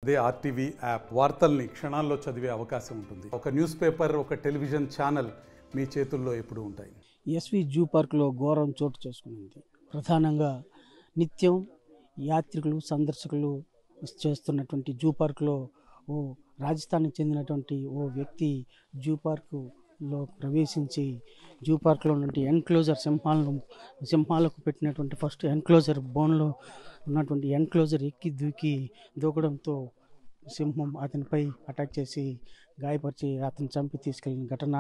అదే RTV app వార్తల్ని క్షణాల్లో చదివే అవకాశం ఉంటుంది. ఒక న్యూస్ పేపర్, ఒక టెలివిజన్ ఛానల్ మీ చేతుల్లో ఎప్పుడూ ఉంటాయి. ఎస్వి జూ పార్క్లో ఘోరం చోటు చేసుకునింది. ప్రధానంగా నిత్యం యాత్రికులు సందర్శకులు చేస్తున్నటువంటి జూ పార్క్లో ఓ రాజస్థాన్కి చెందినటువంటి ఓ వ్యక్తి జూ పార్కులో ప్రవేశించి జూ పార్క్లో ఉన్నటువంటి ఎన్క్లోజర్ సింహాలకు పెట్టినటువంటి ఫస్ట్ ఎన్క్లోజర్ బోన్లో ఉన్నటువంటి ఎన్క్లోజర్ ఎక్కి దూకడంతో సింహం అతనిపై అటాక్ చేసి గాయపరిచి అతను చంపి తీసుకెళ్లిన ఘటన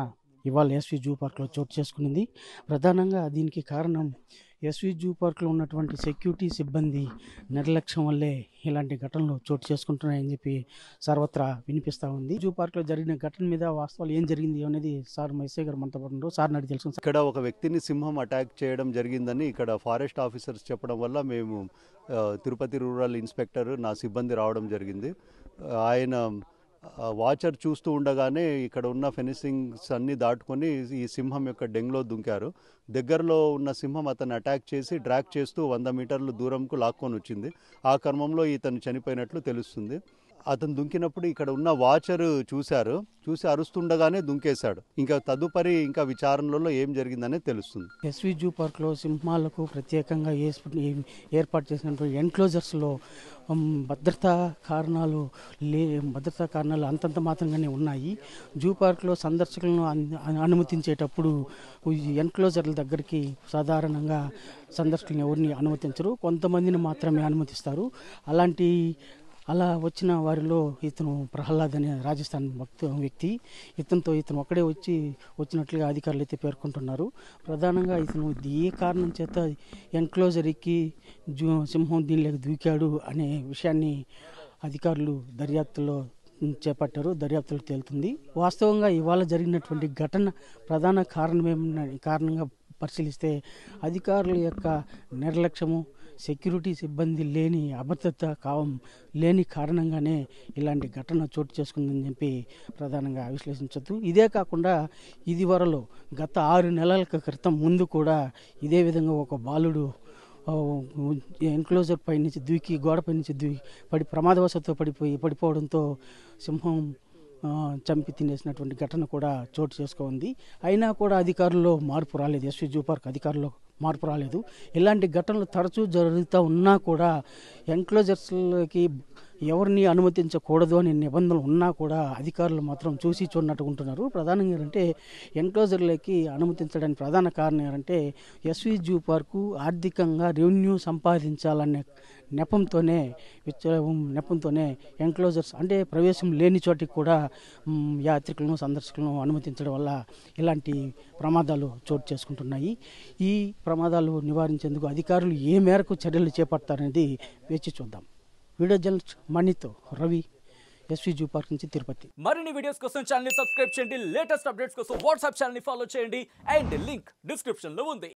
ఇవాళ ఎస్వి జూ పార్క్లో చోటు చేసుకునింది. ప్రధానంగా దీనికి కారణం ఎస్వి జూ పార్క్లో ఉన్నటువంటి సెక్యూరిటీ సిబ్బంది నిర్లక్ష్యం వల్లే ఇలాంటి ఘటనలు చోటు చేసుకుంటున్నాయని చెప్పి సర్వత్రా వినిపిస్తూ ఉంది. జూ పార్క్లో జరిగిన ఘటన మీద వాస్తవాలు ఏం జరిగింది అనేది సార్ మైసే గారు మనతో పాటు సార్ అడిగి తెలుసు. ఇక్కడ ఒక వ్యక్తిని సింహం అటాక్ చేయడం జరిగిందని ఇక్కడ ఫారెస్ట్ ఆఫీసర్స్ చెప్పడం వల్ల మేము తిరుపతి రూరల్ ఇన్స్పెక్టర్ నా సిబ్బంది రావడం జరిగింది. ఆయన వాచర్ చూస్తూ ఉండగానే ఇక్కడ ఉన్న ఫెన్సింగ్స్ అన్నీ దాటుకొని ఈ సింహం యొక్క డెంగ్లో దుంకారు. దగ్గరలో ఉన్న సింహం అతన్ని అటాక్ చేసి డ్రాగ్ చేస్తూ 100 మీటర్ల దూరంకు లాక్కొని వచ్చింది. ఆ క్రమంలో ఇతను చనిపోయినట్లు తెలుస్తుంది. అతను దుంకినప్పుడు ఇక్కడ ఉన్న వాచర్ చూసి అరుస్తుండగానే దుంకేశాడు. ఇంకా తదుపరి విచారణలో ఏం జరిగిందనే తెలుస్తుంది. ఎస్వి జూ పార్క్లో సింహాలకు ప్రత్యేకంగా ఏర్పాటు చేసినటువంటి ఎన్క్లోజర్స్లో భద్రతా కారణాలు అంతంత మాత్రంగానే ఉన్నాయి. జూ పార్క్లో సందర్శకులను అనుమతించేటప్పుడు ఎన్క్లోజర్ల దగ్గరికి సాధారణంగా సందర్శకులను ఎవరిని అనుమతించరు, కొంతమందిని మాత్రమే అనుమతిస్తారు. అలా వచ్చిన వారిలో ఇతను ప్రహ్లాద్ అనే రాజస్థాన్ వ్యక్తి. ఇతను ఒక్కడే వచ్చినట్లుగా అధికారులు అయితే పేర్కొంటున్నారు. ప్రధానంగా ఇతను ఏ కారణం చేత ఎన్క్లోజర్ ఎక్కి సింహం దీనిలోకి దూకాడు అనే విషయాన్ని అధికారులు దర్యాప్తులో చేపట్టారు. దర్యాప్తులో తేలుతుంది. వాస్తవంగా ఇవాళ జరిగినటువంటి ఘటన ప్రధాన కారణంగా పరిశీలిస్తే అధికారుల యొక్క నిర్లక్ష్యము, సెక్యూరిటీ సిబ్బంది అభద్రత లేని కారణంగానే ఇలాంటి ఘటన చోటు చేసుకుందని చెప్పి ప్రధానంగా విశ్లేషించవచ్చు. ఇదే కాకుండా ఇదివరలో గత 6 నెలల క్రితం ముందు కూడా ఇదే విధంగా ఒక బాలుడు ఎన్క్లోజర్ పై నుంచి గోడపై నుంచి ప్రమాదవశాత్తు పడిపోవడంతో సింహం చంపి తినేసినటువంటి ఘటన కూడా చోటు చేసుకుంది. అయినా కూడా అధికారుల్లో మార్పు రాలేదు. ఎస్వి జూ పార్క్ అధికారుల్లో మార్పు రాలేదు. ఇలాంటి ఘటనలు తరచూ జరుగుతూ ఉన్నా కూడా ఎన్క్లోజర్స్లోకి ఎవరిని అనుమతించకూడదు అనే నిబంధనలు ఉన్నా కూడా అధికారులు మాత్రం చూసి చూడనట్టు ఉంటున్నారు. ప్రధానంగా ఏంటంటే ఎన్క్లోజర్లోకి అనుమతించడానికి ప్రధాన కారణం ఏంటంటే ఎస్వి జూ పార్కు ఆర్థికంగా రెవెన్యూ సంపాదించాలనే నెపంతోనే ఎన్క్లోజర్స్ అంటే ప్రవేశం లేని చోటికి కూడా యాత్రికులను సందర్శకులను అనుమతించడం వల్ల ఇలాంటి ప్రమాదాలు చోటు చేసుకుంటున్నాయి. ఈ ప్రమాదాలు నివారించేందుకు అధికారులు ఏ మేరకు చర్యలు చేపడతారనేది వేచి చూద్దాం. వీడియో జర్నలిస్ట్ మణితో రవి, ఎస్వి జూ పార్క్ నుంచి తిరుపతి. మరిన్ని వీడియోస్ కోసం ఛానల్ ని సబ్స్క్రైబ్ చేయండి. లేటెస్ట్ అప్డేట్స్ కోసం వాట్సాప్ ఛానల్ ని ఫాలో చేయండి. అండ్ లింక్ డిస్క్రిప్షన్ లో ఉంది.